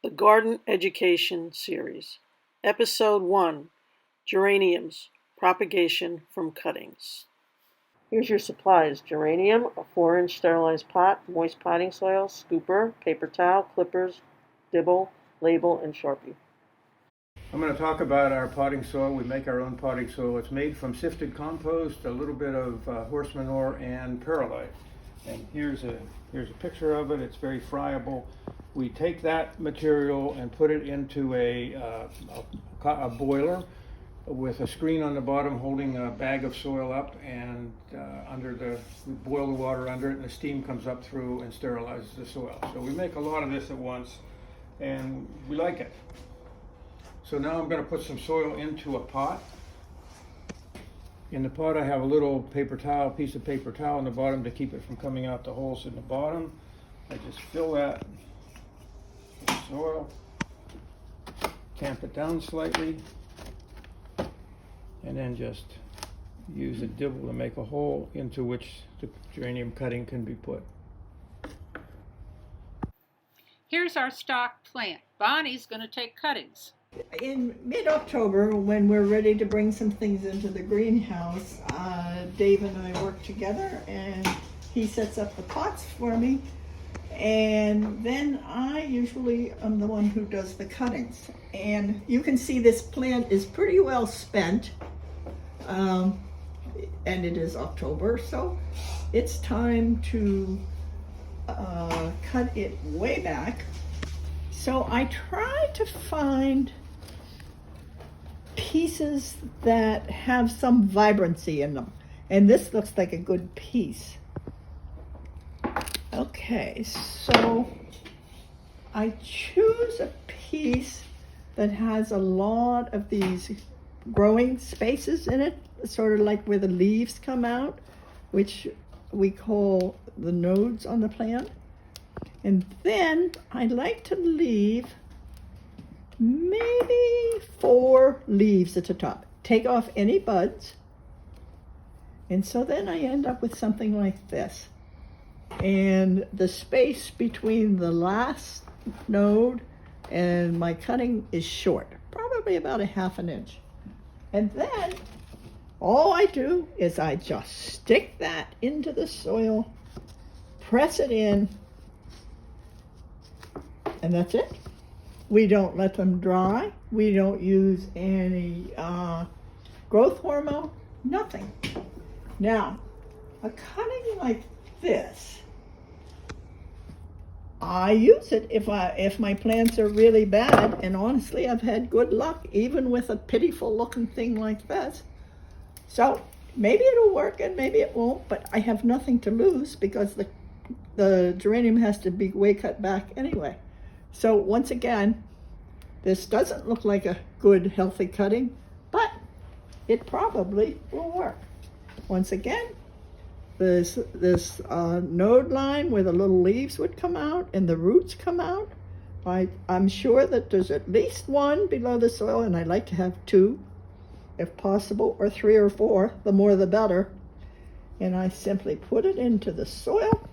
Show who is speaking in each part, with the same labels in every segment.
Speaker 1: The Garden Education Series, Episode 1, Geraniums, Propagation from Cuttings. Here's your supplies: geranium, a 4-inch sterilized pot, moist potting soil, scooper, paper towel, clippers, dibble, label, and Sharpie.
Speaker 2: I'm going to talk about our potting soil. We make our own potting soil. It's made from sifted compost, a little bit of horse manure, and perlite. And here's a picture of it. It's very friable. We take that material and put it into a boiler with a screen on the bottom holding a bag of soil up, and we boil the water under it, and the steam comes up through and sterilizes the soil. So we make a lot of this at once, and we like it. So now I'm going to put some soil into a pot. In the pot I have a little piece of paper towel on the bottom to keep it from coming out the holes in the bottom. I just fill that with soil, tamp it down slightly, and then just use a dibble to make a hole into which the geranium cutting can be put.
Speaker 3: Here's our stock plant. Bonnie's going to take cuttings.
Speaker 4: In mid-October, when we're ready to bring some things into the greenhouse, Dave and I work together, and he sets up the pots for me, and then I usually am the one who does the cuttings. And you can see this plant is pretty well spent, and it is October, so it's time to cut it way back. So I try to find pieces that have some vibrancy in them, and this looks like a good piece. Okay, so I choose a piece that has a lot of these growing spaces in it, sort of like where the leaves come out, which we call the nodes on the plant. And then I like to leave maybe 4 leaves at the top. Take off any buds. And so then I end up with something like this. And the space between the last node and my cutting is short, probably about a ½ an inch. And then all I do is I just stick that into the soil, press it in, and that's it. We don't let them dry. We don't use any growth hormone, nothing. Now, a cutting like this, I use it if my plants are really bad, and honestly, I've had good luck even with a pitiful looking thing like this. So maybe it'll work and maybe it won't, but I have nothing to lose because the geranium has to be way cut back anyway. So once again, this doesn't look like a good, healthy cutting, but it probably will work. Once again, this node line where the little leaves would come out and the roots come out, I'm sure that there's at least 1 below the soil, and I like to have 2, if possible, or 3 or 4, the more the better. And I simply put it into the soil,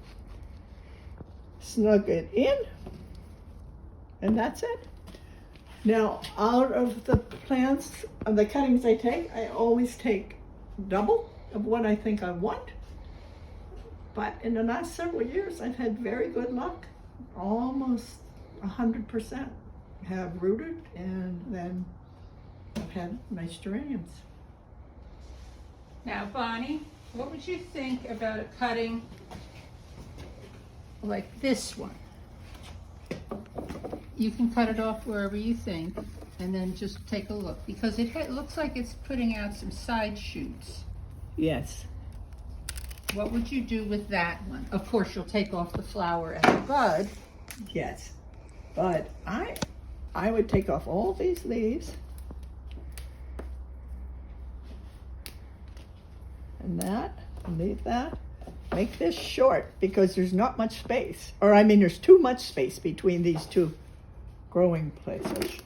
Speaker 4: snug it in, and that's it. Now, out of the plants, of the cuttings I take, I always take double of what I think I want. But in the last several years, I've had very good luck. Almost 100% have rooted, and then I've had nice geraniums.
Speaker 3: Now, Bonnie, what would you think about a cutting like this one? You can cut it off wherever you think, and then just take a look, because it looks like it's putting out some side shoots.
Speaker 4: Yes.
Speaker 3: What would you do with that one? Of course, you'll take off the flower and the bud.
Speaker 4: Yes. But I would take off all these leaves. And that, and leave that. Make this short because there's not much space. Or I mean, there's too much space between these 2 growing places.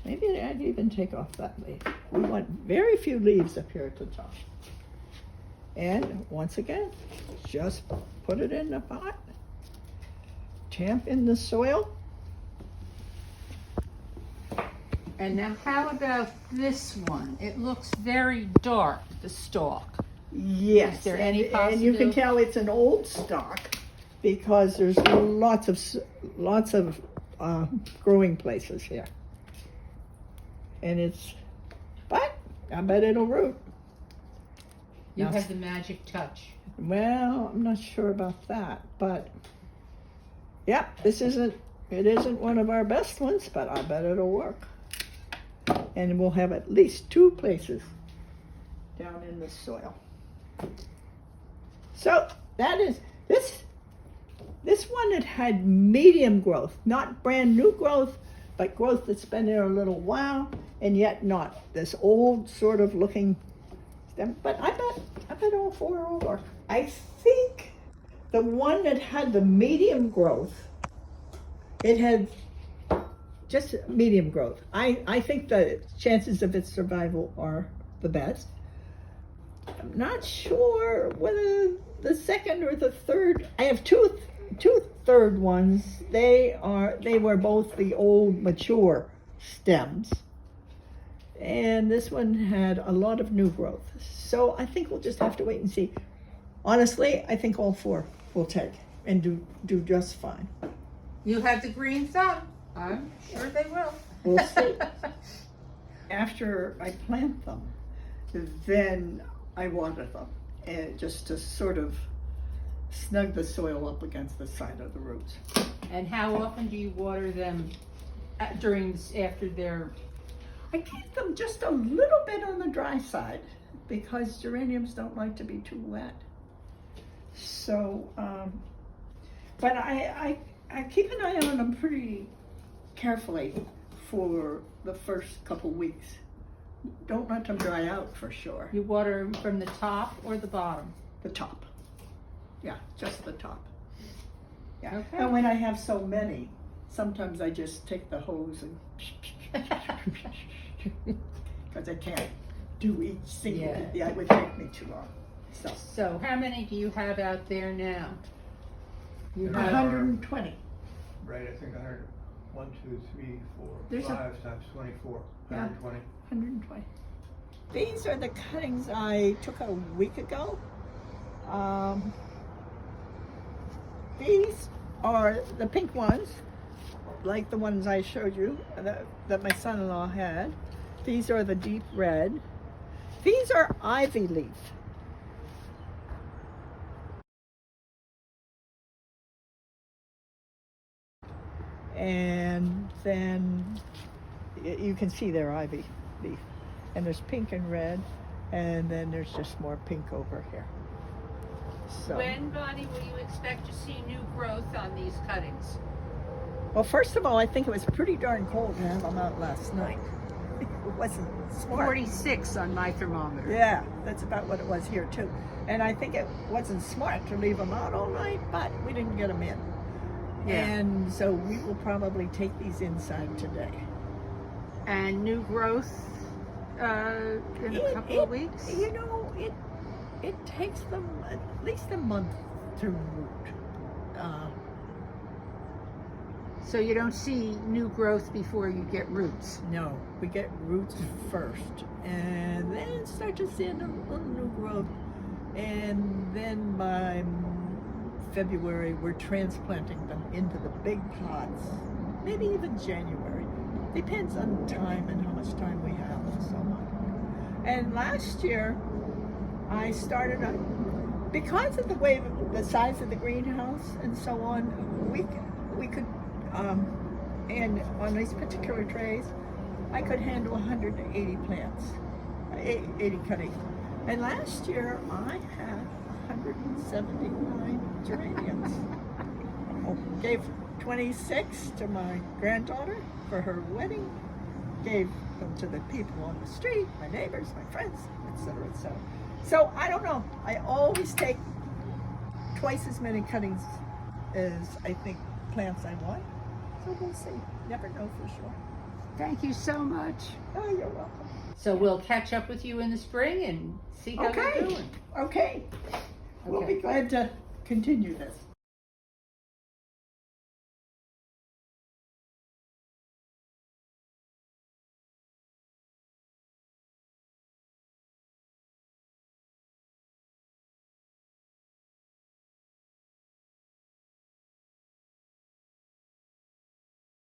Speaker 4: Maybe I'd even take off that leaf. We want very few leaves up here at the top. And once again, just put it in the pot, tamp in the soil.
Speaker 3: And now how about this one? It looks very dark, the stalk.
Speaker 4: Yes,
Speaker 3: Is there any
Speaker 4: and you can
Speaker 3: possibility?
Speaker 4: tell it's an old stock because there's lots of growing places here. And but I bet it'll root.
Speaker 3: You
Speaker 4: Now,
Speaker 3: have the magic touch.
Speaker 4: well, I'm not sure about that, but yeah, it isn't one of our best ones, but I bet it'll work. And we'll have at least 2 places down in the soil. So that is this one that had medium growth, not brand new growth, but growth that's been there a little while, and yet not this old sort of looking stem. But I bet all 4 will work. I think the one that had the medium growth, it had just medium growth. I think the chances of its survival are the best. I'm not sure whether the second or the third. I have two third ones. They were both the old mature stems, and this one had a lot of new growth. So I think we'll just have to wait and see. Honestly, I think all 4 will take and do just fine.
Speaker 3: You have the green thumb. I'm sure they will.
Speaker 4: We'll see. After I plant them, then I water them, and just to sort of snug the soil up against the side of the roots.
Speaker 3: And how often do you water them after they're...
Speaker 4: I keep them just a little bit on the dry side because geraniums don't like to be too wet. So, but I keep an eye on them pretty carefully for the first couple weeks. Don't let them dry out for sure.
Speaker 3: You water them from the top or the bottom?
Speaker 4: The top. Yeah, just the top. Yeah.
Speaker 3: Okay.
Speaker 4: And when I have so many, sometimes I just take the hose and because I can't do each single. Yeah, it would take me too long.
Speaker 3: So how many do you have out there now? You
Speaker 2: There
Speaker 3: have
Speaker 4: 120.
Speaker 2: Right, I think 100. 1, 2, 3, 4,
Speaker 4: There's
Speaker 2: 5 times 24.
Speaker 4: Yeah.
Speaker 2: 120.
Speaker 4: 120. These are the cuttings I took a week ago. These are the pink ones, like the ones I showed you that my son-in-law had. These are the deep red. These are ivy leaf. And then you can see their ivy leaf. And there's pink and red, and then there's just more pink over here. So,
Speaker 3: When, Bonnie, will you expect to see new growth on these cuttings?
Speaker 4: well, first of all, I think it was pretty darn cold to have them out last night. It wasn't smart.
Speaker 3: 46 on my thermometer.
Speaker 4: Yeah, that's about what it was here too. And I think it wasn't smart to leave them out all night, but we didn't get them in.
Speaker 3: Yeah.
Speaker 4: And so we will probably take these inside today.
Speaker 3: And new growth in a couple of weeks?
Speaker 4: You know, it takes them at least a month to root.
Speaker 3: So you don't see new growth before you get roots?
Speaker 4: No, we get roots first, and then start to see a little new growth. And then by February, we're transplanting them into the big pots, maybe even January. Depends on time and how much time we have and so on. And last year, I started because of the size of the greenhouse and so on, we could, and on these particular trays, I could handle 180 plants, 80 cuttings. And last year, I had 179 geraniums. Gave 26 to my granddaughter for her wedding, gave them to the people on the street, my neighbors, my friends, etc., etc. So I don't know. I always take twice as many cuttings as I think plants I want. So we'll see. Never know for sure.
Speaker 3: Thank you so much.
Speaker 4: Oh, you're welcome.
Speaker 3: So we'll catch up with you in the spring and see how you're doing.
Speaker 4: Okay. We'll be glad to continue this.